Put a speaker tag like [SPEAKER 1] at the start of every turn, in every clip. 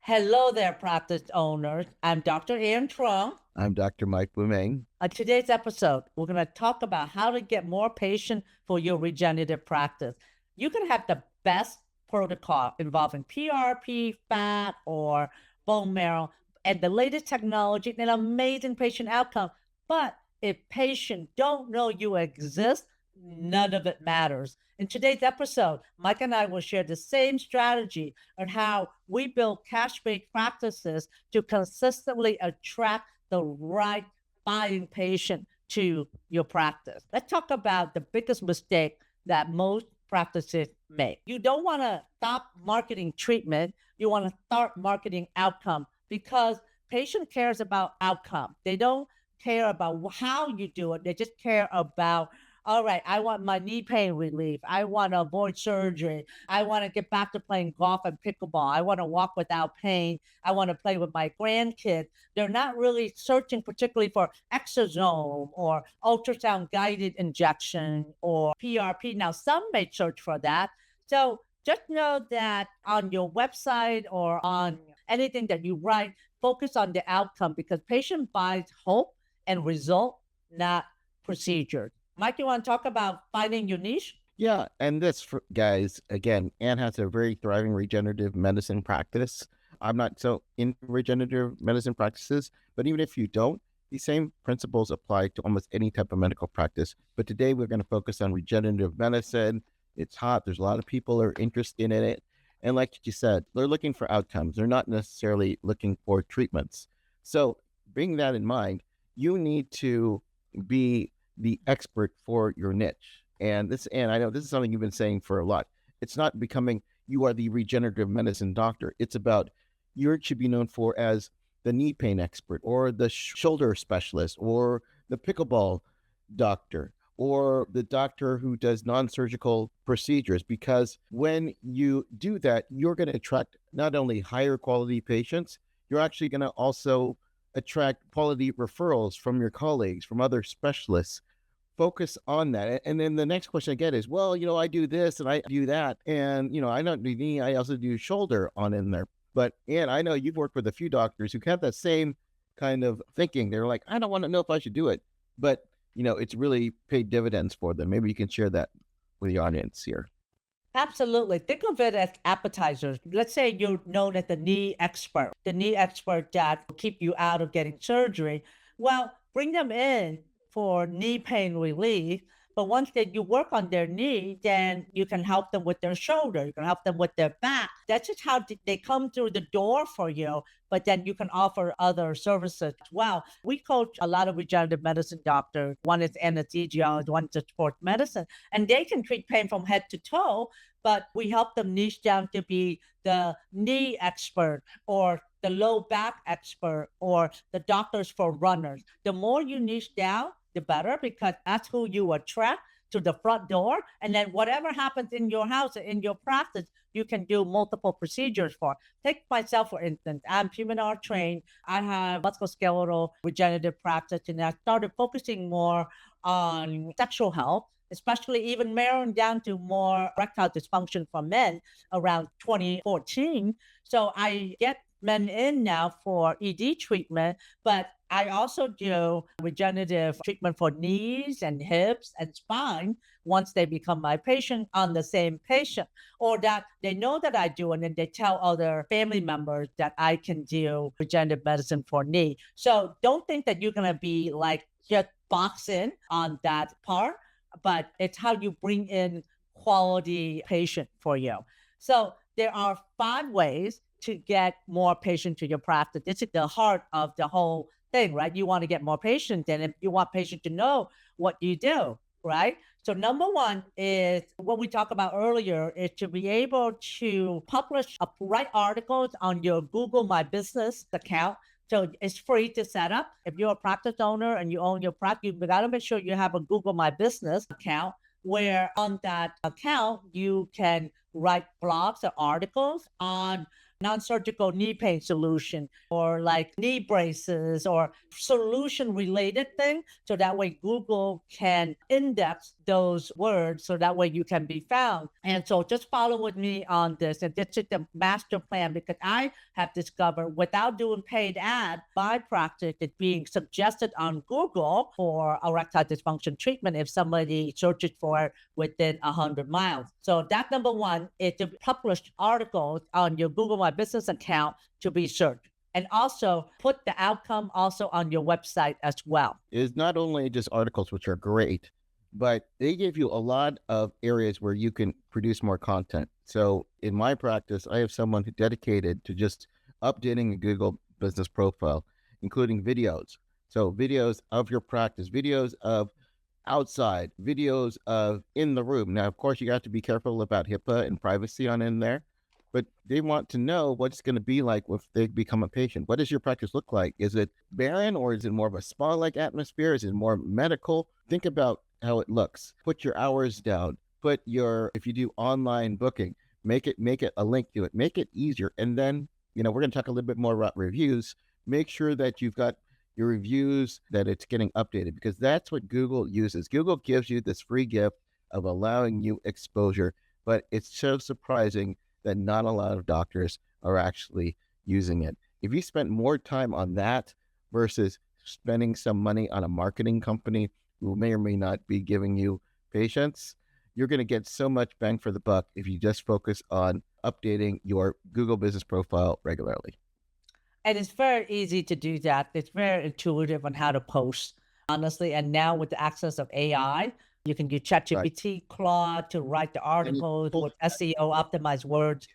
[SPEAKER 1] Hello there, practice owners. I'm Dr. Ian Trung.
[SPEAKER 2] I'm Dr. Mike woo-ming.
[SPEAKER 1] On today's episode, we're going to talk about how to get more patients for your regenerative practice. You can have the best protocol involving PRP, fat, or bone marrow, and the latest technology and amazing patient outcome. But if patients don't know you exist, none of it matters. In today's episode, Mike and I will share the same strategy on how we build cash-based practices to consistently attract the right buying patient to your practice. Let's talk about the biggest mistake that most practices make. You don't want to stop marketing treatment. You want to start marketing outcome because patient cares about outcome. They don't care about how you do it. They just care about, all right, I want my knee pain relief. I want to avoid surgery. I want to get back to playing golf and pickleball. I want to walk without pain. I want to play with my grandkids. They're not really searching particularly for exosome or ultrasound guided injection or PRP. Now, some may search for that. So just know that on your website or on anything that you write, focus on the outcome because patient buys hope and result, not procedure. Mike, you want to talk about finding your niche?
[SPEAKER 2] Yeah, and this, guys, again, Anne has a very thriving regenerative medicine practice. I'm not so in regenerative medicine practices, but even if you don't, these same principles apply to almost any type of medical practice. But today we're going to focus on regenerative medicine. It's hot. There's a lot of people are interested in it. And like you said, they're looking for outcomes. They're not necessarily looking for treatments. So being that in mind, you need to be the expert for your niche. And I know this is something you've been saying for a lot. It's not becoming you are the regenerative medicine doctor. It's about you should be known for as the knee pain expert or the shoulder specialist or the pickleball doctor or the doctor who does non-surgical procedures, because when you do that, you're going to attract not only higher quality patients, you're actually going to also attract quality referrals from your colleagues, from other specialists. Focus on that. And then the next question I get is, well, I do this and I do that. And, I don't do knee, I also do shoulder on in there. But, and I know you've worked with a few doctors who have that same kind of thinking. They're like, I don't want to know if I should do it. But, it's really paid dividends for them. Maybe you can share that with the audience here.
[SPEAKER 1] Absolutely. Think of it as appetizers. Let's say you're known as the knee expert that will keep you out of getting surgery. Well, bring them in for knee pain relief. But once that you work on their knee, then you can help them with their shoulder. You can help them with their back. That's just how they come through the door for you. But then you can offer other services as well. We coach a lot of regenerative medicine doctors. One is anesthesiologist, one is sports medicine, and they can treat pain from head to toe. But we help them niche down to be the knee expert or the low back expert or the doctors for runners. The more you niche down, the better, because that's who you attract to the front door. And then whatever happens in your house, in your practice, you can do multiple procedures for. Take myself, for instance. I'm human trained. I have musculoskeletal regenerative practice, and I started focusing more on sexual health, especially even narrowing down to more erectile dysfunction for men around 2014. So I get men in now for ED treatment, but I also do regenerative treatment for knees and hips and spine once they become my patient on the same patient, or that they know that I do, and then they tell other family members that I can do regenerative medicine for knee. So don't think that you're going to be like just box in on that part, but it's how you bring in quality patient for you. So there are 5 ways to get more patients to your practice. This is the heart of the whole thing, right? You want to get more patients, and if you want patients to know what you do, right? So number 1 is what we talked about earlier, is to be able to publish write articles on your Google My Business account. So it's free to set up. If you're a practice owner and you own your practice, you got to make sure you have a Google My Business account, where on that account you can write blogs or articles on non-surgical knee pain solution or like knee braces or solution related thing. So that way Google can index those words so that way you can be found. And so just follow with me on this. And this is the master plan because I have discovered without doing paid ad, my practice is being suggested on Google for erectile dysfunction treatment if somebody searches for it within 100 miles. So that number one is to publish articles on your Google My Business account to be searched. And also put the outcome also on your website as well.
[SPEAKER 2] It's not only just articles, which are great, but they give you a lot of areas where you can produce more content. So in my practice, I have someone who dedicated to just updating a Google business profile, including videos. So videos of your practice, videos of outside, videos of in the room. Now, of course, you have to be careful about HIPAA and privacy on in there, but they want to know what it's going to be like if they become a patient. What does your practice look like? Is it barren or is it more of a spa-like atmosphere? Is it more medical? Think about how it looks. Put your hours down. Put your, if you do online booking, make it a link to it. Make it easier. And then, we're going to talk a little bit more about reviews. Make sure that you've got your reviews, that it's getting updated, because that's what Google uses. Google gives you this free gift of allowing you exposure, but it's so surprising that not a lot of doctors are actually using it. If you spent more time on that versus spending some money on a marketing company who may or may not be giving you patients, you're going to get so much bang for the buck if you just focus on updating your Google business profile regularly.
[SPEAKER 1] And it's very easy to do that. It's very intuitive on how to post, honestly. And now with the access of AI, you can use
[SPEAKER 2] Right.
[SPEAKER 1] ChatGPT, Claude to write the
[SPEAKER 2] And you
[SPEAKER 1] articles
[SPEAKER 2] pull
[SPEAKER 1] with SEO optimized words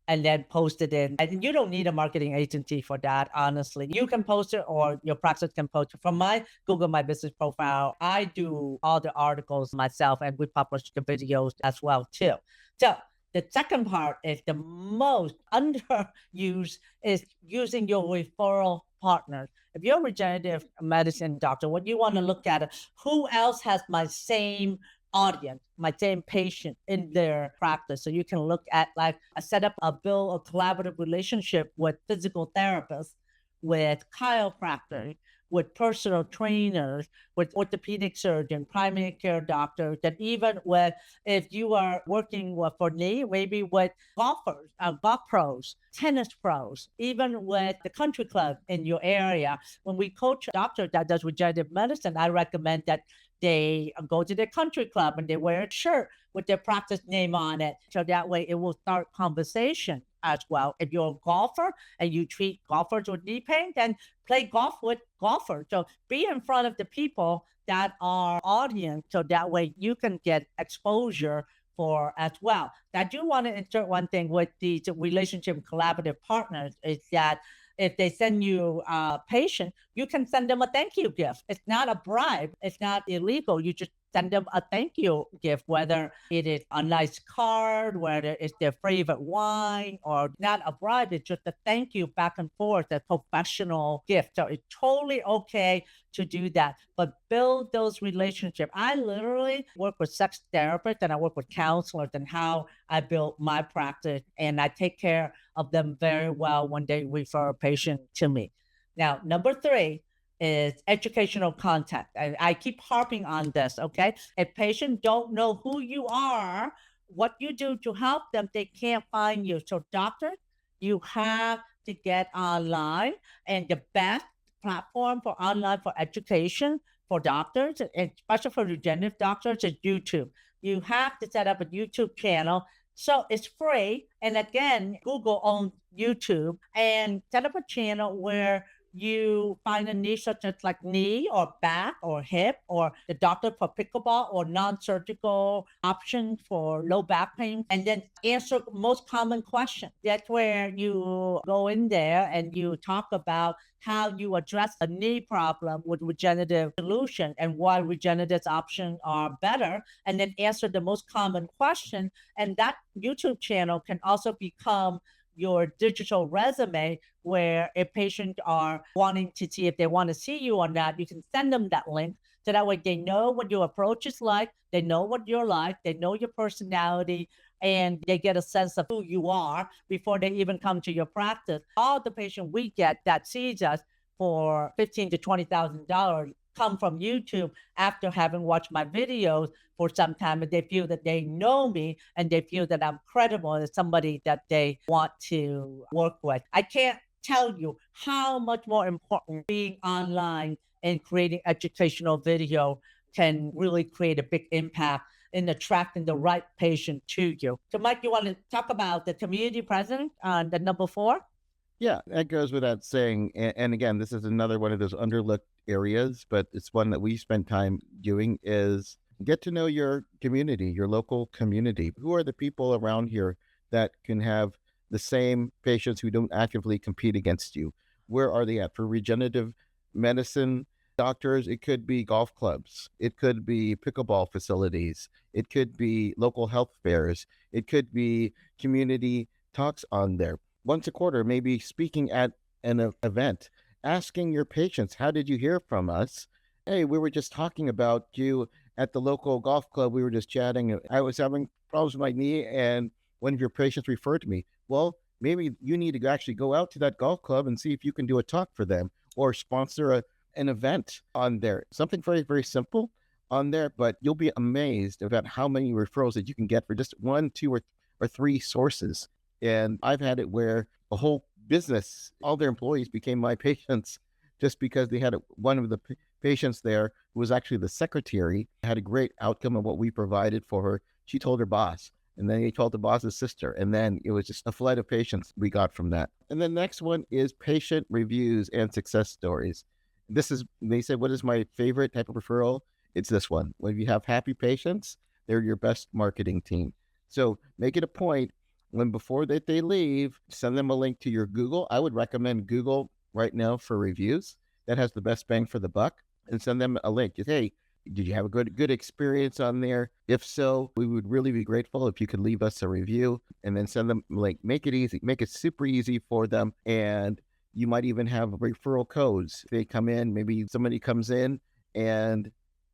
[SPEAKER 1] and then post it in. And you don't need a marketing agency for that, honestly. You can post it or your practice can post it. From my Google My Business profile, I do all the articles myself and we publish the videos as well too. So the second part is the most underused is using your referral partners. If you're a regenerative medicine doctor, what you want to look at is who else has my same audience, my same patient in their practice. So you can look at like set up a build a collaborative relationship with physical therapists, with chiropractors, with personal trainers, with orthopedic surgeon, primary care doctors, and even with if you are working with, for knee, maybe with golfers, golf pros, tennis pros, even with the country club in your area. When we coach a doctor that does regenerative medicine, I recommend that they go to their country club and they wear a shirt with their practice name on it. So that way it will start conversation as well. If you're a golfer and you treat golfers with knee pain, then play golf with golfers. So be in front of the people that are audience so that way you can get exposure for as well. I do want to insert one thing with these relationship collaborative partners is that if they send you a patient, you can send them a thank you gift. It's not a bribe. It's not illegal. You just send them a thank you gift, whether it is a nice card, whether it's their favorite wine, or not a bribe. It's just a thank you back and forth, a professional gift. So it's totally okay to do that, but build those relationships. I literally work with sex therapists and I work with counselors and how I built my practice, and I take care of them very well when they refer a patient to me. Now, number three is educational content. And I keep harping on this, okay? If patients don't know who you are, what you do to help them, they can't find you. So doctors, you have to get online, and the best platform for online for education for doctors, and especially for regenerative doctors, is YouTube. You have to set up a YouTube channel. So it's free. And again, Google owns YouTube, and set up a channel where you find a niche such as like knee or back or hip or the doctor for pickleball or non-surgical options for low back pain, and then answer most common questions. That's where you go in there and you talk about how you address a knee problem with regenerative solution and why regenerative options are better, and then answer the most common question. And that YouTube channel can also become your digital resume, where a patient are wanting to see if they want to see you or not, you can send them that link. So that way they know what your approach is like, they know what you're like, they know your personality, and they get a sense of who you are before they even come to your practice. All the patients we get that sees us for $15,000 to $20,000 come from YouTube after having watched my videos for some time, and they feel that they know me and they feel that I'm credible as somebody that they want to work with. I can't tell you how much more important being online and creating educational video can really create a big impact in attracting the right patient to you. So, Mike, you want to talk about the community presence on the number 4?
[SPEAKER 2] Yeah, that goes without saying. And again, this is another one of those underlooked areas, but it's one that we spend time doing is get to know your community, your local community. Who are the people around here that can have the same patients who don't actively compete against you? Where are they at? For regenerative medicine doctors, it could be golf clubs, it could be pickleball facilities, it could be local health fairs, it could be community talks on there once a quarter, maybe speaking at an event, asking your patients, how did you hear from us? Hey, we were just talking about you at the local golf club. We were just chatting. I was having problems with my knee, and one of your patients referred to me. Well, maybe you need to actually go out to that golf club and see if you can do a talk for them or sponsor an event on there. Something very, very simple on there, but you'll be amazed about how many referrals that you can get for just one, two, or three sources. And I've had it where a whole business, all their employees became my patients just because they had one of the patients there who was actually the secretary, had a great outcome of what we provided for her. She told her boss, and then he told the boss's sister. And then it was just a flood of patients we got from that. And the next one is patient reviews and success stories. They said, what is my favorite type of referral? It's this one. When you have happy patients, they're your best marketing team. So make it a point when before that they leave, send them a link to your Google. I would recommend Google right now for reviews. That has the best bang for the buck. And send them a link. Just, hey, did you have a good experience on there? If so, we would really be grateful if you could leave us a review and then send them a link. Make it easy. Make it super easy for them. And you might even have referral codes. They come in, maybe somebody comes in and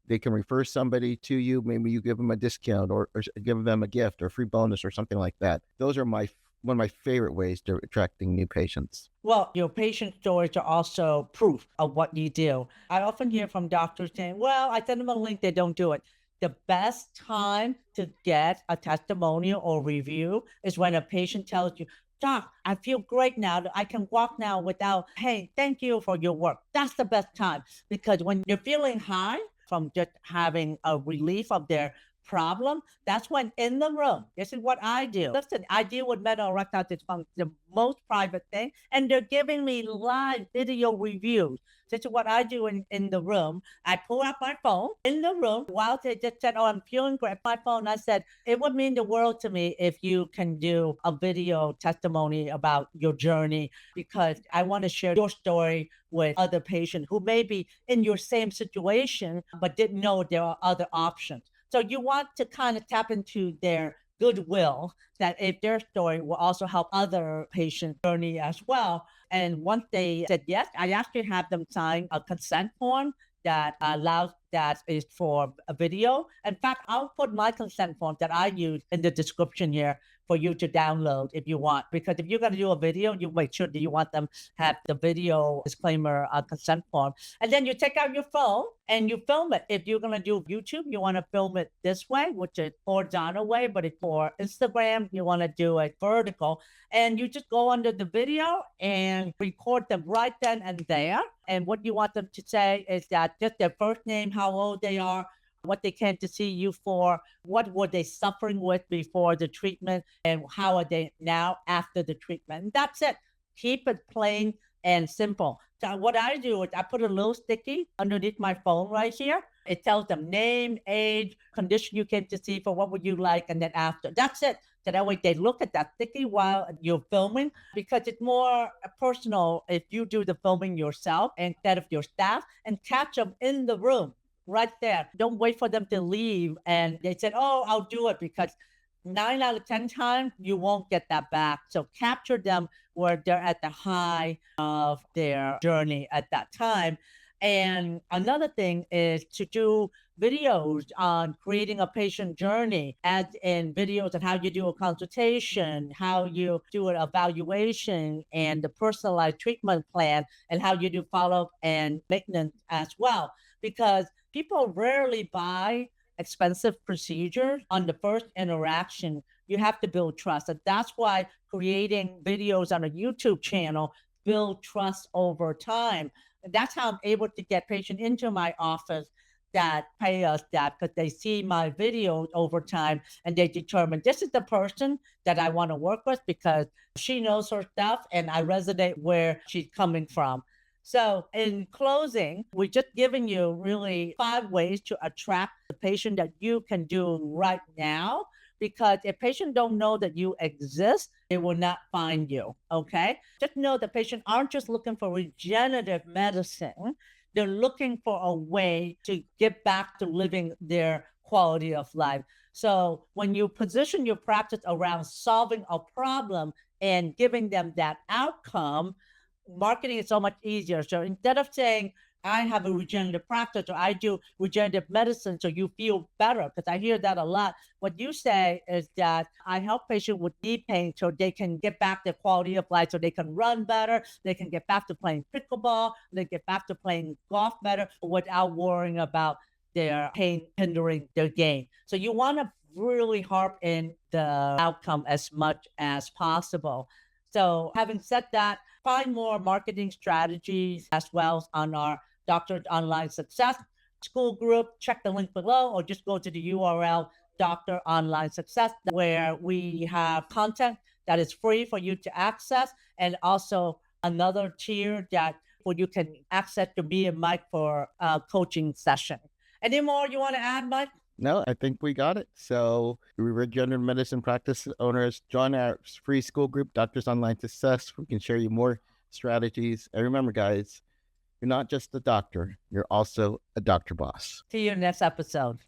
[SPEAKER 2] they can refer somebody to you. Maybe you give them a discount or give them a gift or free bonus or something like that. Those are one of my favorite ways to attracting new patients.
[SPEAKER 1] Well, your patient stories are also proof of what you do. I often hear from doctors saying, well, I send them a link, they don't do it. The best time to get a testimonial or review is when a patient tells you, Doc, I feel great now. I can walk now without pain. Thank you for your work. That's the best time because when you're feeling high from just having a relief of their problem, that's when in the room, this is what I do. Listen, I deal with mental erectile dysfunction, the most private thing, and they're giving me live video reviews. This is what I do in the room. I pull out my phone in the room while they just said, oh, I'm feeling great. My phone, I said, it would mean the world to me if you can do a video testimony about your journey because I want to share your story with other patients who may be in your same situation, but didn't know there are other options. So you want to kind of tap into their goodwill that if their story will also help other patients' journey as well. And once they said yes, I actually have them sign a consent form that allows that is for a video. In fact, I'll put my consent form that I use in the description here for you to download if you want. Because if you're going to do a video, you make sure that you want them have the video disclaimer consent form. And then you take out your phone and you film it. If you're going to do YouTube, you want to film it this way, which is horizontal way, but if for Instagram, you want to do it vertical. And you just go under the video and record them right then and there. And what you want them to say is that just their first name, how old they are, what they came to see you for, what were they suffering with before the treatment, and how are they now after the treatment. And that's it. Keep it plain and simple. So what I do is I put a little sticky underneath my phone right here. It tells them name, age, condition you came to see for, what would you like, and then after. That's it. So that way they look at that sticky while you're filming because it's more personal if you do the filming yourself instead of your staff and catch them in the room right there. Don't wait for them to leave and they said, oh, I'll do it because 9 out of 10 times you won't get that back. So capture them where they're at the high of their journey at that time. And another thing is to do videos on creating a patient journey, add in videos on how you do a consultation, how you do an evaluation, and the personalized treatment plan, and how you do follow up and maintenance as well. Because people rarely buy expensive procedures on the first interaction. You have to build trust. And that's why creating videos on a YouTube channel build trust over time. And that's how I'm able to get patients into my office that pay us that because they see my videos over time and they determine this is the person that I want to work with because she knows her stuff and I resonate where she's coming from. So, in closing, we're just giving you really 5 ways to attract the patient that you can do right now. Because if patients don't know that you exist, they will not find you. Okay. Just know that patients aren't just looking for regenerative medicine, they're looking for a way to get back to living their quality of life. So when you position your practice around solving a problem and giving them that outcome, marketing is so much easier. So instead of saying, I have a regenerative practice or I do regenerative medicine so you feel better, because I hear that a lot. What you say is that I help patients with knee pain so they can get back their quality of life, so they can run better, they can get back to playing pickleball, they get back to playing golf better without worrying about their pain hindering their game. So you want to really harp in the outcome as much as possible. So having said that, find more marketing strategies as well on our Doctor Online Success school group. Check the link below or just go to the URL Doctor Online Success, where we have content that is free for you to access, and also another tier that where you can access to me and Mike for a coaching session. Any more you want to add, Mike?
[SPEAKER 2] No, I think we got it. So, regenerative medicine practice owners, join our free school group, Doctors Online Success. We can share you more strategies. And remember, guys, you're not just a doctor, you're also a doctor boss.
[SPEAKER 1] See you next episode.